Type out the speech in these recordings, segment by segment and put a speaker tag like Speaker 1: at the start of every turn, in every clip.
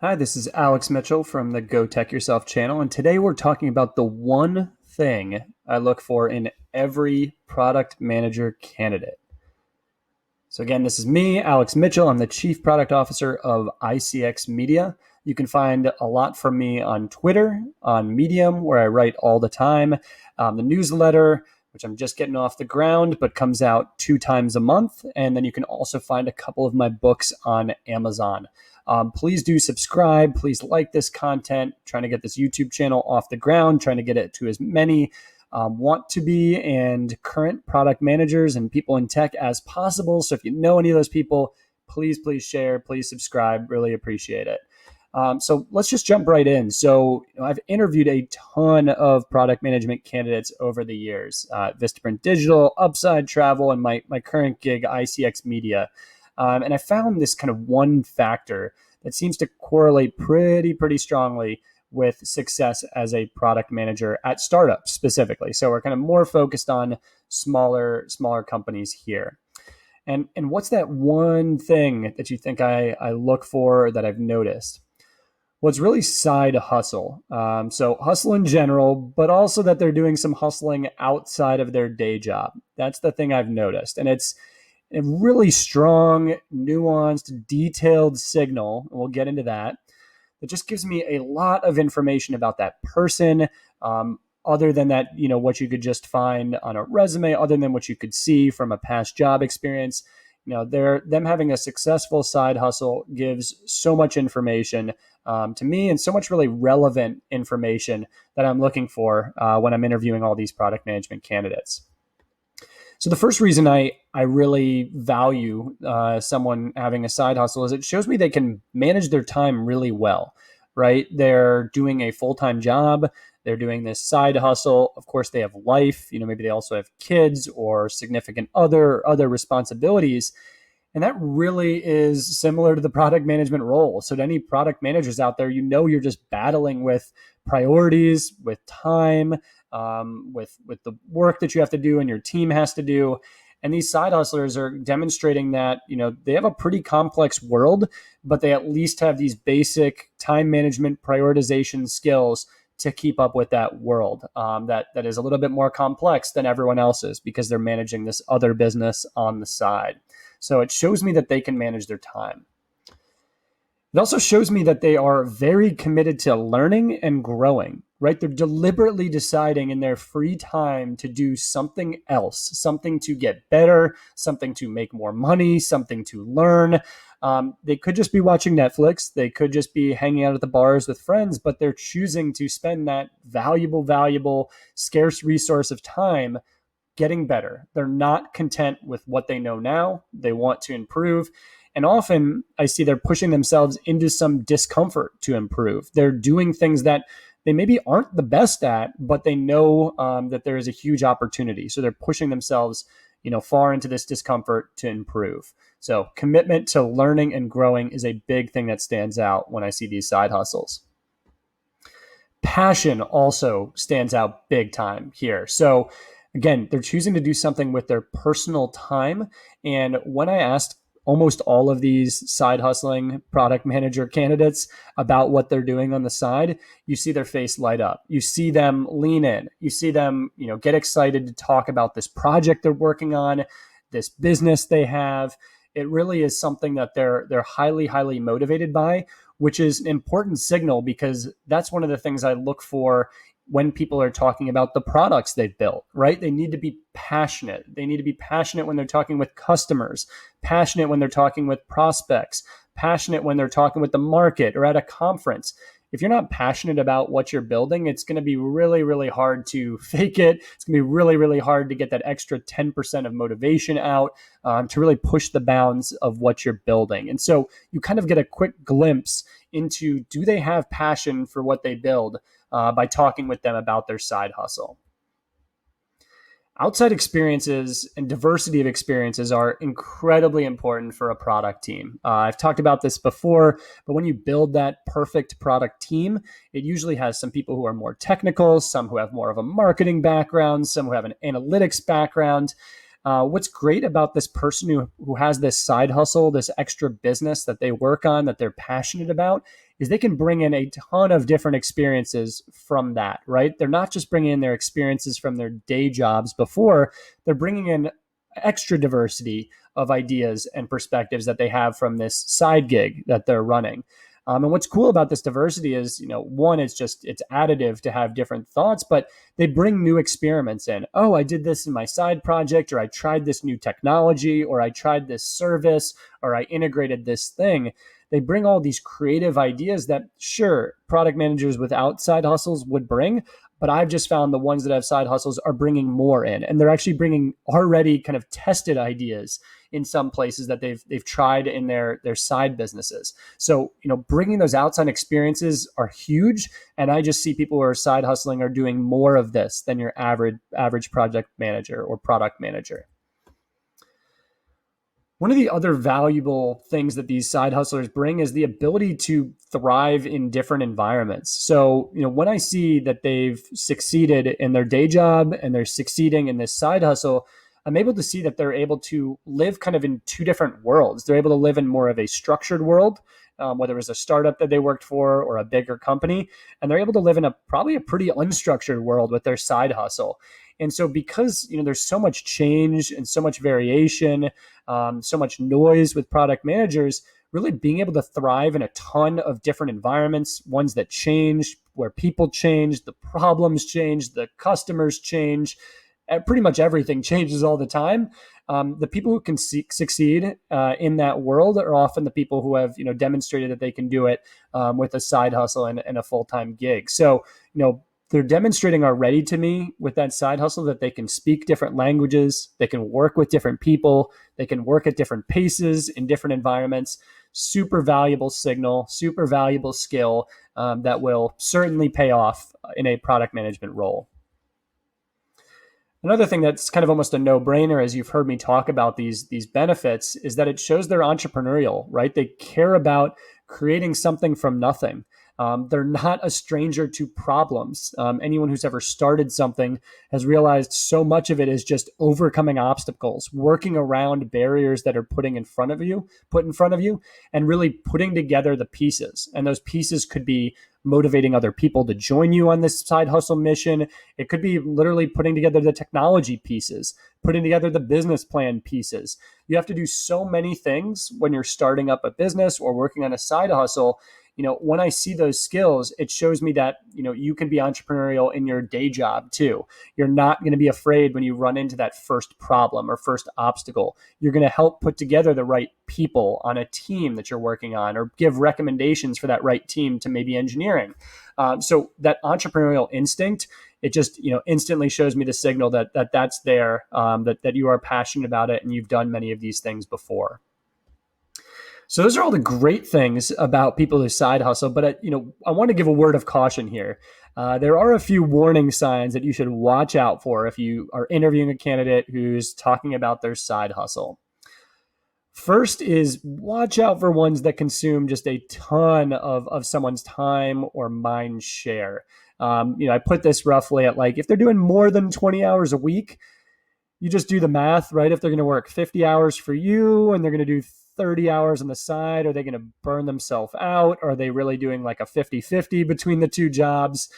Speaker 1: Hi, this is Alex Mitchell from the Go Tech Yourself channel, and today we're talking about the one thing I look for in every product manager candidate. So again, this is me, Alex Mitchell. I'm the Chief Product Officer of ICX Media. You can find a lot from me on Twitter, on Medium, where I write all the time, the newsletter, which I'm just getting off the ground, but comes out 2 times a month. And then you can also find a couple of my books on Amazon. Please do subscribe. Please like this content. Trying to get this YouTube channel off the ground, trying to get it to as many want to be and current product managers and people in tech as possible. So if you know any of those people, please share, please subscribe. Really appreciate it. So let's just jump right in. So I've interviewed a ton of product management candidates over the years, Vistaprint Digital, Upside Travel, and my current gig, ICX Media. And I found this kind of one factor that seems to correlate pretty strongly with success as a product manager at startups specifically. So we're kind of more focused on smaller companies here. And what's that one thing that you think I look for that I've noticed? Well, it's really side hustle. So hustle in general, but also that they're doing some hustling outside of their day job. That's the thing I've noticed. And it's a really strong, nuanced, detailed signal, and we'll get into that. It just gives me a lot of information about that person, other than that, what you could just find on a resume, other than what you could see from a past job experience. Them having a successful side hustle gives so much information to me, and so much really relevant information that I'm looking for when I'm interviewing all these product management candidates. So the first reason I really value someone having a side hustle is it shows me they can manage their time really well, right? They're doing a full-time job. They're doing this side hustle. Of course, they have life. Maybe they also have kids or significant other responsibilities. And that really is similar to the product management role. So to any product managers out there, you're just battling with priorities, with time, with the work that you have to do and your team has to do. And these side hustlers are demonstrating that, they have a pretty complex world, but they at least have these basic time management prioritization skills to keep up with that world that is a little bit more complex than everyone else's because they're managing this other business on the side. So it shows me that they can manage their time. It also shows me that they are very committed to learning and growing, right? They're deliberately deciding in their free time to do something else, something to get better, something to make more money, something to learn. They could just be watching Netflix. They could just be hanging out at the bars with friends, but they're choosing to spend that valuable, scarce resource of time getting better. They're not content with what they know now. They want to improve. And often I see they're pushing themselves into some discomfort to improve. They're doing things that they maybe aren't the best at, but they know that there is a huge opportunity. So they're pushing themselves, far into this discomfort to improve. So commitment to learning and growing is a big thing that stands out when I see these side hustles. Passion also stands out big time here. So again, they're choosing to do something with their personal time. And when I asked almost all of these side hustling product manager candidates about what they're doing on the side, you see their face light up. You see them lean in. You see them, get excited to talk about this project they're working on, this business they have. It really is something that they're highly motivated by, which is an important signal because that's one of the things I look for when people are talking about the products they've built, right? They need to be passionate. They need to be passionate when they're talking with customers, passionate when they're talking with prospects, passionate when they're talking with the market or at a conference. If you're not passionate about what you're building, it's going to be really hard to fake it. It's going to be really hard to get that extra 10% of motivation out to really push the bounds of what you're building. And so you kind of get a quick glimpse into, do they have passion for what they build by talking with them about their side hustle. Outside experiences and diversity of experiences are incredibly important for a product team. I've talked about this before, but when you build that perfect product team, it usually has some people who are more technical, some who have more of a marketing background, some who have an analytics background. What's great about this person who has this side hustle, this extra business that they work on, that they're passionate about, is they can bring in a ton of different experiences from that, right? They're not just bringing in their experiences from their day jobs before, they're bringing in extra diversity of ideas and perspectives that they have from this side gig that they're running. And what's cool about this diversity is, one, it's additive to have different thoughts, but they bring new experiments in. Oh, I did this in my side project, or I tried this new technology, or I tried this service, or I integrated this thing. They bring all these creative ideas that, sure, product managers with outside hustles would bring, but I've just found the ones that have side hustles are bringing more in, and they're actually bringing already kind of tested ideas in some places that they've tried in their side businesses. So, bringing those outside experiences are huge, and I just see people who are side hustling are doing more of this than your average project manager or product manager. One of the other valuable things that these side hustlers bring is the ability to thrive in different environments. So, when I see that they've succeeded in their day job and they're succeeding in this side hustle, I'm able to see that they're able to live kind of in two different worlds. They're able to live in more of a structured world, whether it was a startup that they worked for or a bigger company, and they're able to live in probably a pretty unstructured world with their side hustle. And so because, there's so much change and so much variation, so much noise with product managers, really being able to thrive in a ton of different environments, ones that change, where people change, the problems change, the customers change, pretty much everything changes all the time. The people who can succeed in that world are often the people who have, demonstrated that they can do it with a side hustle and a full-time gig. So, they're demonstrating already to me with that side hustle that they can speak different languages, they can work with different people, they can work at different paces in different environments. Super valuable signal, super valuable skill that will certainly pay off in a product management role. Another thing that's kind of almost a no-brainer, as you've heard me talk about these benefits, is that it shows they're entrepreneurial, right? They care about creating something from nothing. They're not a stranger to problems. Anyone who's ever started something has realized so much of it is just overcoming obstacles, working around barriers that are put in front of you, and really putting together the pieces. And those pieces could be motivating other people to join you on this side hustle mission. It could be literally putting together the technology pieces, putting together the business plan pieces. You have to do so many things when you're starting up a business or working on a side hustle. When I see those skills, it shows me that, you can be entrepreneurial in your day job too. You're not going to be afraid when you run into that first problem or first obstacle. You're going to help put together the right people on a team that you're working on, or give recommendations for that right team to maybe engineering. So that entrepreneurial instinct, it just, instantly shows me the signal that's there, that you are passionate about it and you've done many of these things before. So those are all the great things about people who side hustle. But, I want to give a word of caution here. There are a few warning signs that you should watch out for if you are interviewing a candidate who's talking about their side hustle. First is watch out for ones that consume just a ton of someone's time or mind share. I put this roughly at if they're doing more than 20 hours a week, you just do the math, right? If they're going to work 50 hours for you and they're going to do 30 hours on the side, are they going to burn themselves out? Are they really doing a 50-50 between the two jobs?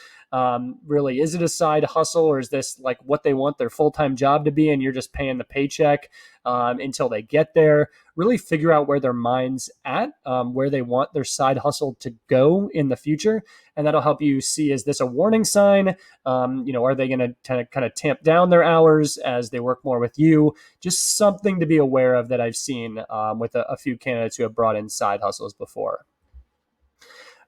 Speaker 1: Really, is it a side hustle, or is this what they want their full-time job to be and you're just paying the paycheck until they get there? Really figure out where their mind's at, where they want their side hustle to go in the future. And that'll help you see, is this a warning sign? Are they going to kind of tamp down their hours as they work more with you? Just something to be aware of that I've seen with a few candidates who have brought in side hustles before.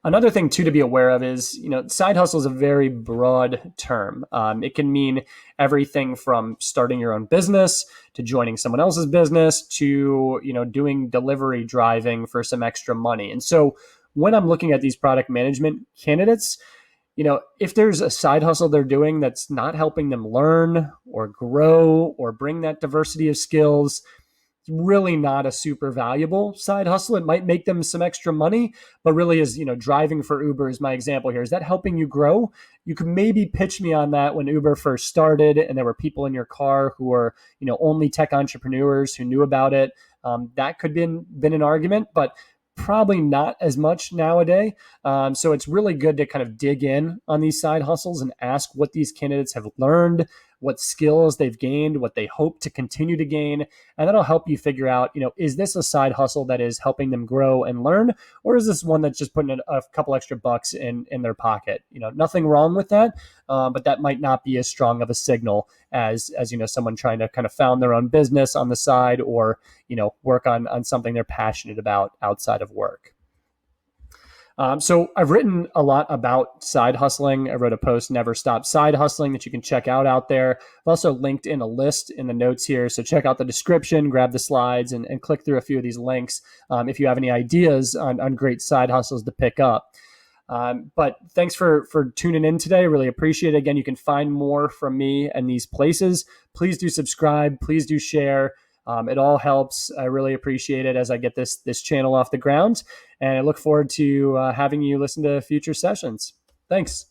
Speaker 1: Another thing, too, to be aware of is, side hustle is a very broad term. It can mean everything from starting your own business to joining someone else's business to, doing delivery driving for some extra money. And so when I'm looking at these product management candidates, if there's a side hustle they're doing that's not helping them learn or grow or bring that diversity of skills, really not a super valuable side hustle. It might make them some extra money, but really is, driving for Uber is my example here. Is that helping you grow? You could maybe pitch me on that when Uber first started and there were people in your car who were, only tech entrepreneurs who knew about it. That could have been an argument, but probably not as much nowadays. So it's really good to kind of dig in on these side hustles and ask what these candidates have learned, what skills they've gained, what they hope to continue to gain. And that'll help you figure out, is this a side hustle that is helping them grow and learn, or is this one that's just putting a couple extra bucks in their pocket? Nothing wrong with that, but that might not be as strong of a signal as someone trying to kind of found their own business on the side, or work on something they're passionate about outside of work. So I've written a lot about side hustling. I wrote a post, Never Stop Side Hustling, that you can check out there. I've also linked in a list in the notes here. So check out the description, grab the slides, and click through a few of these links if you have any ideas on great side hustles to pick up. But thanks for tuning in today. Really appreciate it. Again, you can find more from me in these places. Please do subscribe. Please do share. It all helps. I really appreciate it as I get this channel off the ground. And I look forward to having you listen to future sessions. Thanks.